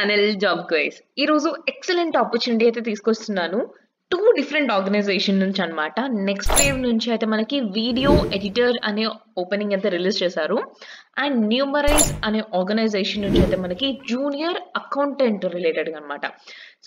Channel job క్వైస్. ఈరోజు excellent opportunity అయితే తీసుకొస్తున్నాను. 2 డిఫరెంట్ ఆర్గనైజేషన్ నుంచి అన్నమాట. నెక్స్ట్ వేవ్ నుంచి అయితే మనకి వీడియో ఎడిటర్ అనే ఓపెనింగ్ అయితే రిలీజ్ చేశారు. అండ్ న్యూమరైజ్ అనే ఆర్గనైజేషన్ నుంచి అయితే మనకి జూనియర్ అకౌంటెంట్ రిలేటెడ్‌గా అన్నమాట.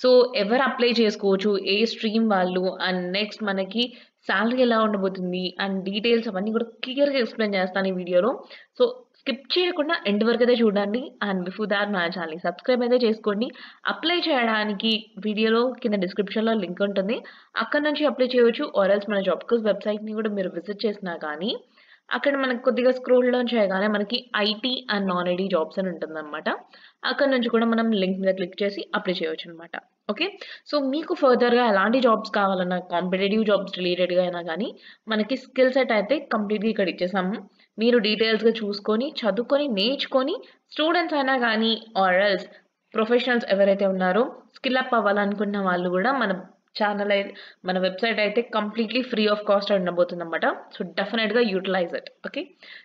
సో ఎవరు అప్లై చేసుకోవచ్చు, ఏ స్ట్రీమ్ వాళ్ళు అండ్ నెక్స్ట్ మనకి సాలరీ ఎలా ఉండబోతుంది అండ్ డీటెయిల్స్ అవన్నీ కూడా క్లియర్‌గా ఎక్స్‌ప్లెయిన్ చేస్తాను ఈ వీడియోలో. సో స్కిప్ చేయకుండా ఎండ్ వరకు అయితే చూడండి. అండ్ బిఫోర్ దాట్ మన ఛానల్‌ని సబ్స్క్రైబ్ అయితే చేసుకోండి. అప్లై చేయడానికి వీడియోలో కింద డిస్క్రిప్షన్‌లో లింక్ ఉంటుంది. అక్కడి నుంచి అప్లై చేయవచ్చు. ఆర్ ఎల్స్ మన జాబ్ కోర్స్ వెబ్‌సైట్‌ని కూడా మీరు విజిట్ చేసినా కానీ అక్కడ మనకు కొద్దిగా స్క్రోల్ డౌన్ చేయగానే మనకి IT and non IT jobs అని ఉంటుందన్నమాట. అక్కడి నుంచి కూడా మనం లింక్ మీద క్లిక్ చేసి అప్లై చేయొచ్చు అనమాట. ఓకే. సో మీకు ఫర్దర్‌గా ఎలాంటి జాబ్స్ కావాలన్నా కాంపిటీటివ్ జాబ్స్ రిలేటెడ్‌గా అయినా గానీ మనకి స్కిల్ సెట్ అయితే కంప్లీట్‌గా ఇక్కడ ఇచ్చేసాము. మీరు డీటెయిల్స్‌గా చూసుకొని, చదువుకొని, నేర్చుకొని స్టూడెంట్స్ అయినా గానీ ఆర్ ఎల్స్ ప్రొఫెషనల్స్ ఎవరైతే ఉన్నారో స్కిల్ అప్ అవ్వాలనుకున్న వాళ్ళు గూడా మన వెబ్‌సైట్ అయితే కంప్లీట్‌లీ ఫ్రీ ఆఫ్ కాస్ట్ ఉండబోతుందన్నమాట. సో డెఫినెట్‌గా యుటిలైజ్ ఇట్. ఓకే.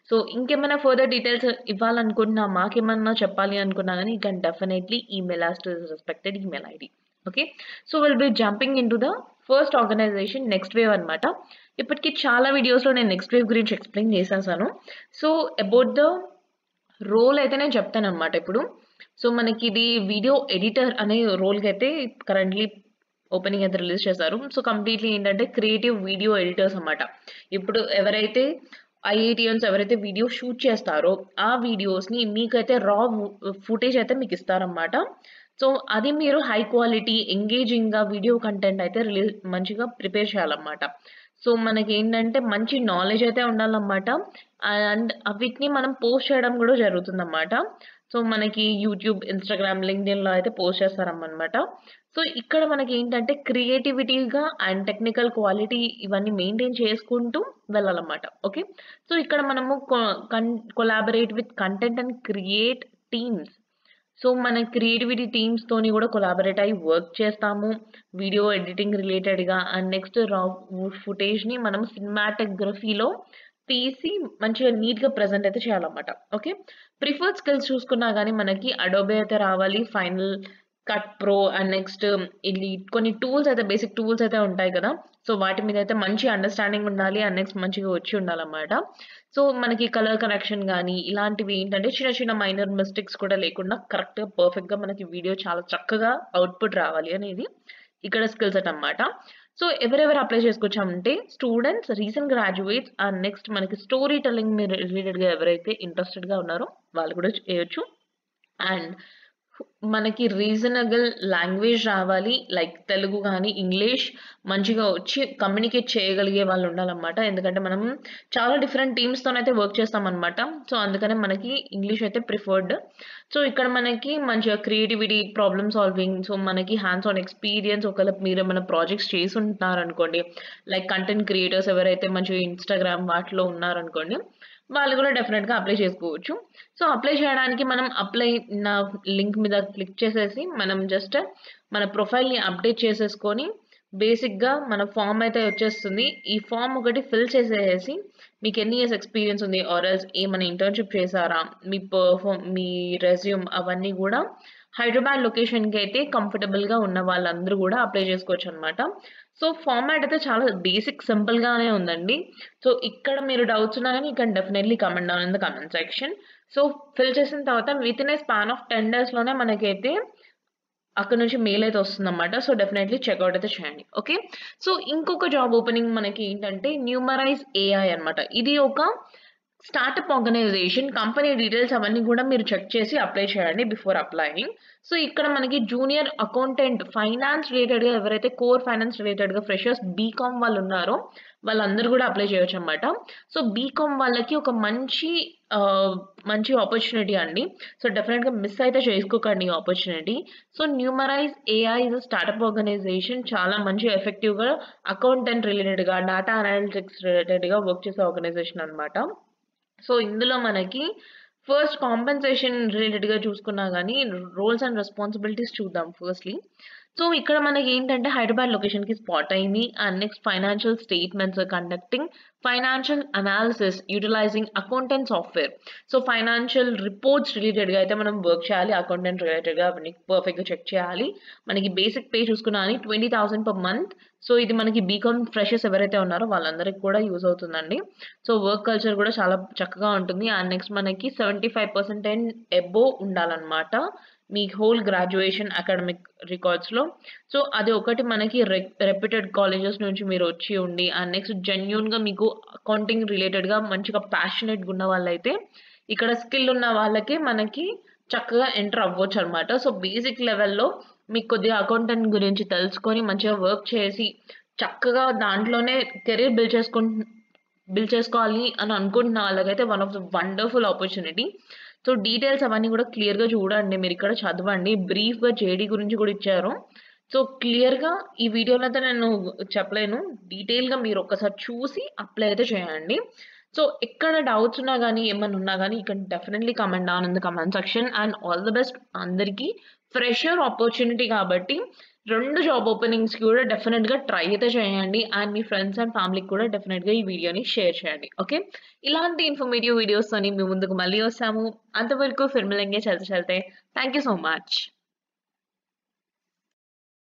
సో ఇంకేమైనా ఫర్దర్ డీటెయిల్స్ ఇవ్వాలనుకున్నా, మాకేమన్నా చెప్పాలి అనుకున్నా గానీ you can definitely email us to the respected email ID. Okay. So will be jumping into the first organization next wave అన్నమాట. ఇప్పటికి చాలా వీడియోస్‌లో నేను నెక్స్ట్ వేవ్ గురించి ఎక్స్‌ప్లెయిన్ చేసేసాను. సో అబౌట్ ద రోల్ అయితే నేను చెప్తానన్నమాట ఇప్పుడు. సో మనకిది వీడియో ఎడిటర్ అనే రోల్‌కైతే కరెంట్‌లీ ఓపెనింగ్ అయితే రిలీజ్ చేశారు. సో కంప్లీట్‌లీ ఏంటంటే క్రియేటివ్ వీడియో ఎడిటర్స్ అన్నమాట. ఇప్పుడు ఎవరైతే ఐఐటీయన్స్ ఎవరైతే వీడియో షూట్ చేస్తారో ఆ వీడియోస్‌ని మీకైతే ఫుటేజ్ అయితే మీకు ఇస్తారన్నమాట. సో అది మీరు హై క్వాలిటీ ఎంగేజింగ్‌గా వీడియో కంటెంట్ అయితే మంచిగా ప్రిపేర్ చేయాలన్నమాట. సో మనకేంటంటే మంచి నాలెడ్జ్ అయితే ఉండాలన్నమాట. అండ్ వీటిని మనం పోస్ట్ చేయడం కూడా జరుగుతుందన్నమాట. సో మనకి యూట్యూబ్, ఇన్‌స్టాగ్రామ్, లింక్డ్ఇన్‌లో అయితే పోస్ట్ చేస్తారన్నమాట. సో ఇక్కడ మనకేంటంటే క్రియేటివిటీగా అండ్ టెక్నికల్ క్వాలిటీ ఇవన్నీ మెయింటైన్ చేసుకుంటూ వెళ్ళాలన్నమాట. ఓకే. సో ఇక్కడ మనము collaborate with content and create teams. So మన క్రియేటివిటీ టీమ్స్‌తోని కూడా కొలాబరేట్ అయ్యి వర్క్ చేస్తాము. వీడియో ఎడిటింగ్ రిలేటెడ్‌గా అండ్ నెక్స్ట్ ఫుటేజ్‌ని మనం సినిమాటోగ్రఫీలో తీసి మంచిగా నీట్‌గా ప్రెజెంట్ అయితే చేయాలన్నమాట. ఓకే. ప్రిఫర్డ్ స్కిల్స్ చూసుకున్నా గానీ మనకి అడోబే అయితే రావాలి. Final cut pro and next ఇది కొన్ని టూల్స్ అయితే బేసిక్ టూల్స్ అయితే ఉంటాయి కదా! సో వాటి మీద అయితే మంచి అండర్‌స్టాండింగ్ ఉండాలి. అండ్ నెక్స్ట్ మంచిగా వచ్చి ఉండాలన్నమాట. సో మనకి కలర్ కరెక్షన్ గానీ ఇలాంటివి ఏంటంటే చిన్న చిన్న మైనర్ మిస్టేక్స్ కూడా లేకుండా కరెక్ట్‌గా పర్ఫెక్ట్‌గా మనకి వీడియో చాలా చక్కగా అవుట్‌పుట్ రావాలి అనేది ఇక్కడ స్కిల్ సెట్ అన్నమాట. సో ఎవరెవరు అప్లై చేసుకోవచ్చంటే students, recent graduates and next మనకి స్టోరీ టెల్లింగ్ రిలేటెడ్‌గా ఎవరైతే ఇంట్రెస్టెడ్‌గా ఉన్నారో వాళ్ళు కూడా చేయొచ్చు. అండ్ మనకి రీజనబుల్ లాంగ్వేజ్ రావాలి. లైక్ తెలుగు గానీ, ఇంగ్లీష్ మంచిగా వచ్చి కమ్యూనికేట్ చేయగలిగే వాళ్ళు ఉండాలన్నమాట. ఎందుకంటే మనం చాలా డిఫరెంట్ టీమ్స్‌తోనైతే వర్క్ చేస్తామన్నమాట. సో అందుకనే మనకి ఇంగ్లీష్ అయితే ప్రిఫర్డ్. సో ఇక్కడ మనకి మంచిగా క్రియేటివిటీ, ప్రాబ్లమ్ సాల్వింగ్, సో మనకి హ్యాండ్స్ ఆన్ ఎక్స్‌పీరియన్స్ ఒకవేళ మీరేమైనా ప్రాజెక్ట్స్ చేసుంటున్నారనుకోండి, లైక్ కంటెంట్ క్రియేటర్స్ ఎవరైతే మంచిగా ఇన్‌స్టాగ్రామ్ వాటిలో ఉన్నారనుకోండి, వాళ్ళు కూడా డెఫినెట్‌గా అప్లై చేసుకోవచ్చు. సో అప్లై చేయడానికి మనం అప్లై నౌ లింక్ మీద క్లిక్ చేసేసి మనం జస్ట్ మన ప్రొఫైల్‌ని అప్డేట్ చేసేసుకొని బేసిక్‌గా మన ఫార్మ్ అయితే వచ్చేస్తుంది. ఈ ఫార్మ్ ఒకటి ఫిల్ చేసేసేసి మీకు ఎన్ని ఇయర్స్ ఎక్స్‌పీరియన్స్ ఉంది ఆర్ ఎల్స్ ఏమైనా ఇంటర్న్‌షిప్ చేశారా? మీ రెజ్యూమ్ అవన్నీ గూడా హైదరాబాద్ లొకేషన్‌కి అయితే కంఫర్టబుల్‌గా ఉన్న వాళ్ళందరూ గూడా అప్లై చేసుకోవచ్చనమాట. సో ఫార్మాట్ అయితే చాలా బేసిక్ సింపుల్‌గానే ఉందండి. సో ఇక్కడ మీరు డౌట్స్ ఉన్నా గానీ you can definitely comment down in the comment section. So fill చేసిన తర్వాత వితిన్ ఏ స్పాన్ ఆఫ్ 10 డేస్‌లోనే మనకైతే అక్కడి నుంచి మెయిల్ అయితే వస్తుందన్నమాట. సో డెఫినైట్‌లీ చెక్‌ఔట్ అయితే చేయండి. ఓకే. సో ఇంకొక జాబ్ ఓపెనింగ్ మనకి ఏంటంటే న్యూమరైజ్ ఏఐ అన్నమాట. ఇది ఒక స్టార్టప్ ఆర్గనైజేషన్. కంపెనీ డీటెయిల్స్ అవన్నీ కూడా మీరు చెక్ చేసి అప్లై చేయండి బిఫోర్ అప్లయింగ్. సో ఇక్కడ మనకి జూనియర్ అకౌంటెంట్ ఫైనాన్స్ రిలేటెడ్‌గా ఎవరైతే కోర్ ఫైనాన్స్ రిలేటెడ్‌గా ఫ్రెషర్స్ బీకామ్ వాళ్ళు ఉన్నారో వాళ్ళందరూ కూడా అప్లై చేయొచ్చన్నమాట. సో బీకామ్ వాళ్ళకి ఒక మంచి ఆపర్చునిటీ అండి. సో డెఫినెట్‌గా మిస్ అయితే చేసుకోకండి ఈ opportunity. So Numerize AI is a startup organization. చాలా మంచి ఎఫెక్టివ్‌గా అకౌంటెంట్ రిలేటెడ్‌గా, డేటా అనలిటిక్స్ రిలేటెడ్‌గా వర్క్ చేసే ఆర్గనైజేషన్ అన్నమాట. సో ఇందులో మనకి ఫస్ట్ కాంపెన్సేషన్ రిలేటెడ్‌గా చూసుకున్నా గానీ రోల్స్ అండ్ రెస్పాన్సిబిలిటీస్ చూద్దాం ఫస్ట్‌లీ. సో ఇక్కడ మనకి ఏంటంటే హైదరాబాద్ లొకేషన్‌కి స్పాట్ అయింది. And next financial statements conducting financial analysis utilizing accountant software. So financial reports రిలేటెడ్‌గా అయితే మనం వర్క్ చేయాలి. అకౌంటెంట్ రిలేటెడ్‌గా అవన్నీ పర్ఫెక్ట్‌గా చెక్ చేయాలి. మనకి బేసిక్ పే చూసుకున్నా గాని 20,000 పర్ మంత్. సో ఇది మనకి బీకామ్ ఫ్రెషర్స్ ఎవరైతే ఉన్నారో వాళ్ళందరికి కూడా యూజ్ అవుతుందండి. సో వర్క్ కల్చర్ కూడా చాలా చక్కగా ఉంటుంది. అండ్ నెక్స్ట్ మనకి 75% అండ్ అబోవ్ ఉండాలన్నమాట. మీ హోల్ గ్రాడ్యుయేషన్ అకాడమిక్ రికార్డ్స్‌లో. సో అది ఒకటి మనకి రెప్యూటెడ్ కాలేజెస్ నుంచి మీరు వచ్చి ఉండి అండ్ నెక్స్ట్ జెన్యూన్‌గా మీకు అకౌంటింగ్ రిలేటెడ్‌గా మంచిగా ప్యాషనేట్‌గా ఉన్న వాళ్ళైతే ఇక్కడ స్కిల్ ఉన్న వాళ్ళకి మనకి చక్కగా ఎంటర్ అవ్వొచ్చనమాట. సో బేసిక్ లెవెల్‌లో మీకు కొద్దిగా అకౌంటెంట్ గురించి తెలుసుకొని మంచిగా వర్క్ చేసి చక్కగా దాంట్లోనే కెరీర్ బిల్డ్ చేసుకోవాలి అని అనుకుంటున్న వాళ్ళకైతే one of the wonderful opportunity. So details అవన్నీ కూడా క్లియర్‌గా చూడండి. మీరిక్కడ చదవండి. బ్రీఫ్‌గా జేడీ గురించి కూడా ఇచ్చారు. సో క్లియర్‌గా ఈ వీడియోలో అయితే నేను చెప్పలేను. డీటెయిల్‌గా మీరు ఒక్కసారి చూసి అప్లై అయితే చేయండి. సో ఎక్కడ డౌట్స్ ఉన్నా గానీ, ఏమన్నా ఉన్నా గానీ, you can definitely comment down in the comment section. And all the best అందరికీ. ఫ్రెషర్ ఆపర్చునిటీ కాబట్టి 2 జాబ్ ఓపెనింగ్స్‌కి కూడా డెఫినెట్‌గా ట్రై అయితే చేయండి. అండ్ మీ ఫ్రెండ్స్ అండ్ ఫ్యామిలీకి కూడా డెఫినెట్‌గా ఈ వీడియోని షేర్ చేయండి. ఓకే. ఇలాంటి ఇన్ఫర్మేటివ్ వీడియోస్‌తోని మీ ముందుకు మళ్ళీ వస్తాము. అంతవరకు ఫిర్ మిలేంగే చల్తే చల్తే. Thank you so much.